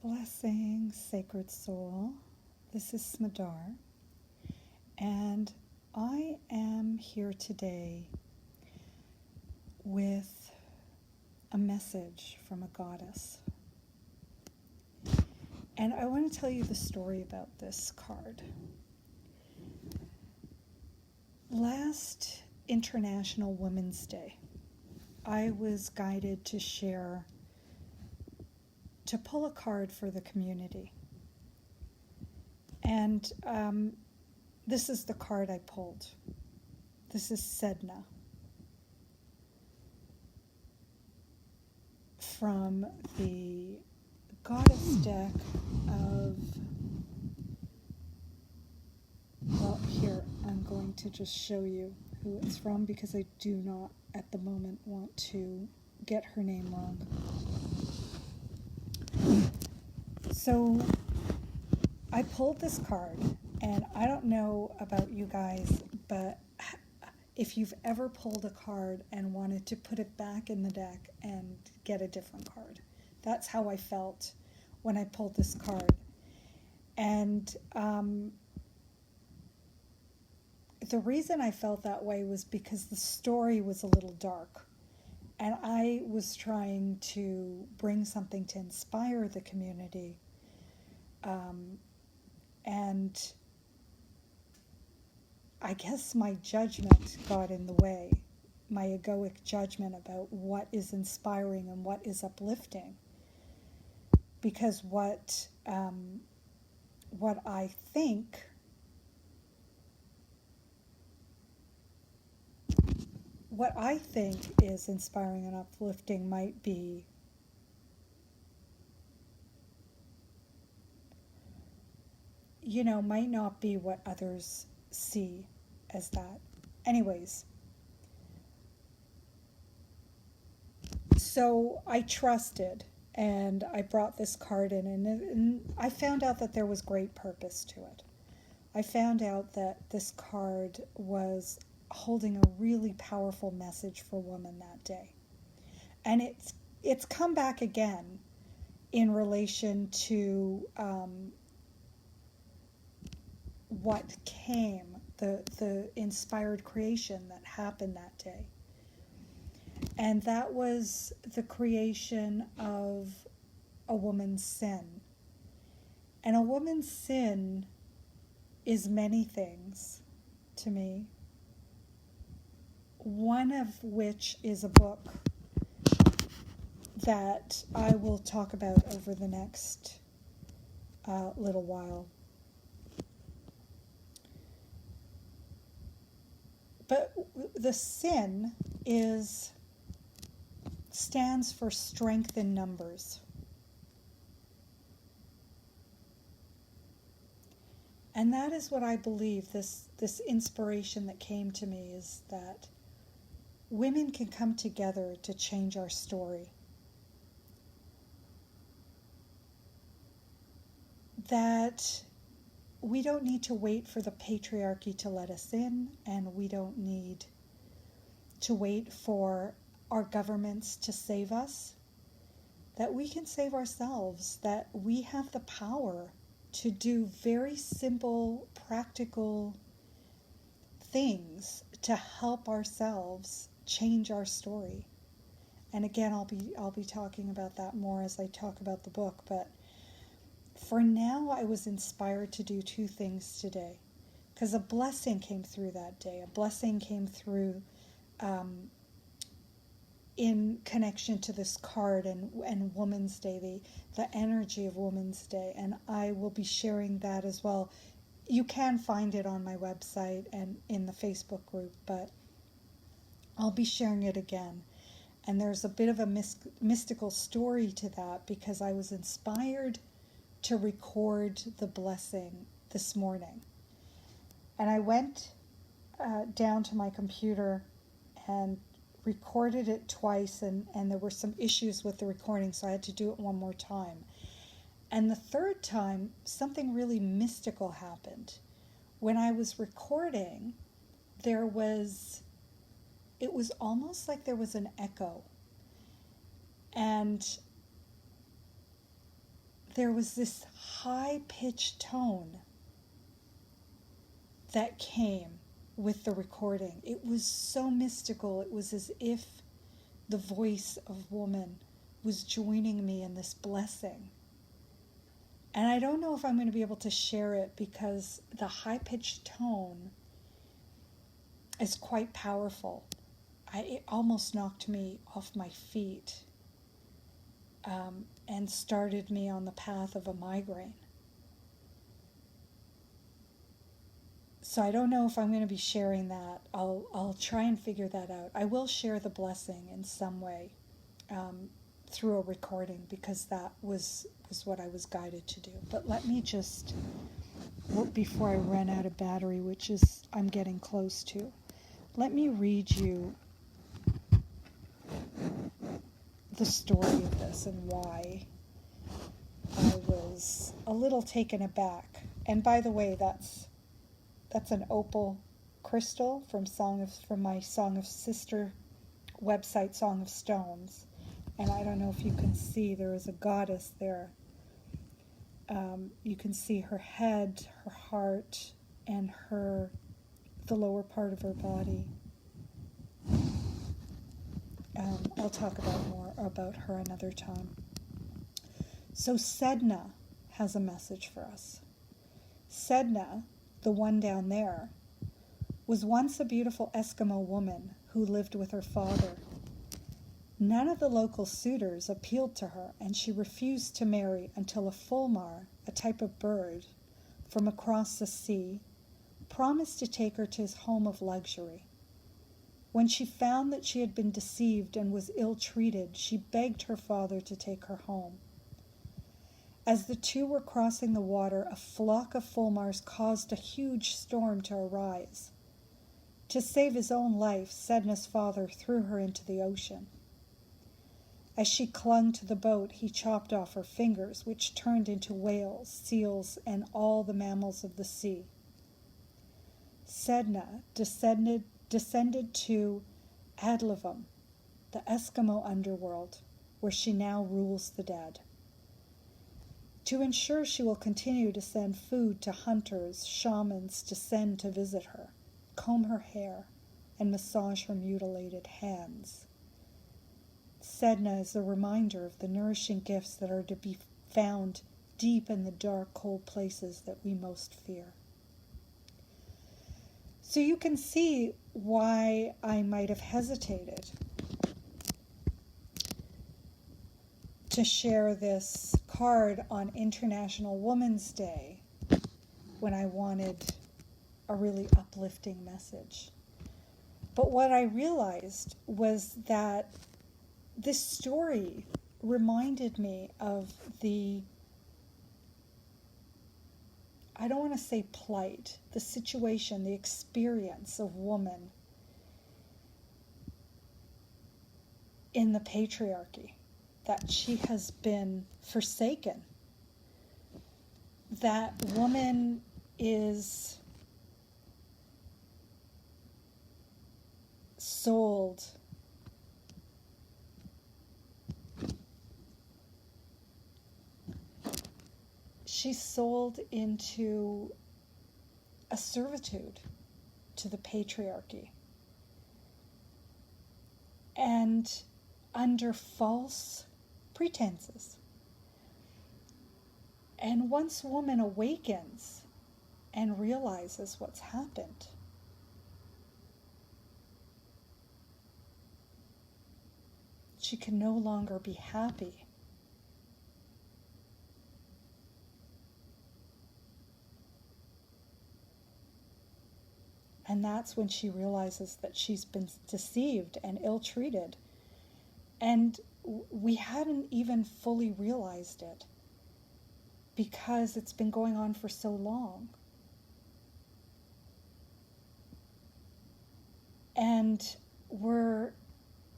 Blessings, sacred soul. This is Smadar, and I am here today with a message from a goddess. And I want to tell you the story about this card. Last International Women's Day, I was guided to pull a card for the community. And this is the card I pulled. This is Sedna from the goddess deck of, well, here, I'm going to just show you who it's from because I do not at the moment want to get her name wrong. So I pulled this card, and I don't know about you guys, but if you've ever pulled a card and wanted to put it back in the deck and get a different card, that's how I felt when I pulled this card. And the reason I felt that way was because the story was a little dark, and I was trying to bring something to inspire the community. And I guess my judgment got in the way, my egoic judgment about what is inspiring and what is uplifting. Because what I think is inspiring and uplifting might not be what others see as that. Anyways, so I trusted, and I brought this card in, and I found out that there was great purpose to it. I found out that this card was holding a really powerful message for women that day. And it's come back again in relation to what came, the inspired creation that happened that day. And that was the creation of a woman's sin. And a woman's sin is many things to me, one of which is a book that I will talk about over the next little while. But the sin stands for strength in numbers. And that is what I believe, this inspiration that came to me, is that women can come together to change our story. That we don't need to wait for the patriarchy to let us in, and we don't need to wait for our governments to save us. That we can save ourselves, that we have the power to do very simple, practical things to help ourselves change our story. And again, I'll be talking about that more as I talk about the book, but for now, I was inspired to do two things today, because a blessing came through that day. A blessing came through in connection to this card and Women's Day, the energy of Women's Day, and I will be sharing that as well. You can find it on my website and in the Facebook group, but I'll be sharing it again. And there's a bit of a mystical story to that, because I was inspired to record the blessing this morning. And I went down to my computer and recorded it twice, and there were some issues with the recording, so I had to do it one more time. And the third time, something really mystical happened. When I was recording, it was almost like there was an echo. And there was this high-pitched tone that came with the recording. It was so mystical. It was as if the voice of woman was joining me in this blessing. And I don't know if I'm going to be able to share it because the high-pitched tone is quite powerful. It almost knocked me off my feet and started me on the path of a migraine. So I don't know if I'm going to be sharing that. I'll try and figure that out. I will share the blessing in some way through a recording because that was what I was guided to do. But let me just, before I run out of battery, which is I'm getting close to, let me read you the story of this and why I was a little taken aback. And by the way, that's an opal crystal from my Song of Sister website, Song of Stones. And I don't know if you can see, there is a goddess there. You can see her head, her heart, and the lower part of her body. I'll talk more about her another time. So Sedna has a message for us. Sedna, the one down there, was once a beautiful Eskimo woman who lived with her father. None of the local suitors appealed to her, and she refused to marry until a fulmar, a type of bird, from across the sea, promised to take her to his home of luxury. When she found that she had been deceived and was ill-treated, she begged her father to take her home. As the two were crossing the water, a flock of fulmars caused a huge storm to arise. To save his own life, Sedna's father threw her into the ocean. As she clung to the boat, he chopped off her fingers, which turned into whales, seals, and all the mammals of the sea. Sedna descended to Adlavam, the Eskimo underworld, where she now rules the dead. To ensure she will continue to send food to hunters, shamans descend to visit her, comb her hair, and massage her mutilated hands. Sedna is a reminder of the nourishing gifts that are to be found deep in the dark, cold places that we most fear. So you can see why I might have hesitated to share this card on International Women's Day when I wanted a really uplifting message. But what I realized was that this story reminded me of I don't want to say plight, the situation, the experience of woman in the patriarchy, that she has been forsaken, that woman is sold she's sold into a servitude to the patriarchy. And under false pretenses. And once woman awakens and realizes what's happened, she can no longer be happy. And that's when she realizes that she's been deceived and ill-treated. And we hadn't even fully realized it because it's been going on for so long. And we're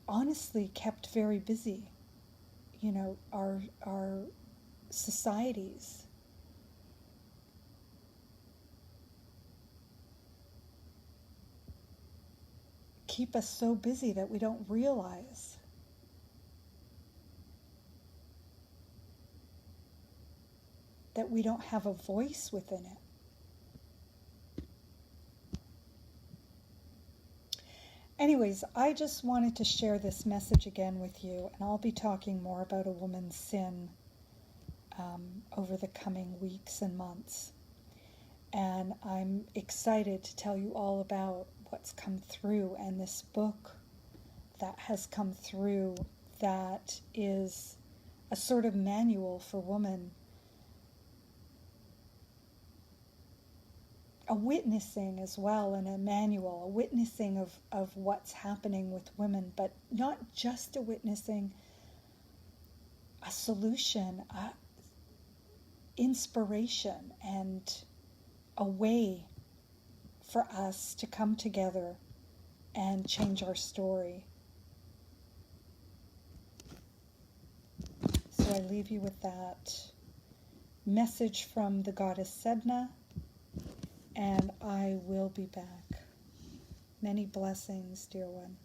honestly kept very busy. You know, our societies keep us so busy that we don't realize that we don't have a voice within it. Anyways, I just wanted to share this message again with you, and I'll be talking more about a woman's sin over the coming weeks and months. And I'm excited to tell you all about what's come through, and this book that has come through that is a sort of manual for women, a witnessing as well, and a manual, a witnessing of what's happening with women, but not just a witnessing, a solution, a inspiration, and a way for us to come together and change our story. So I leave you with that message from the goddess Sedna, and I will be back. Many blessings, dear one.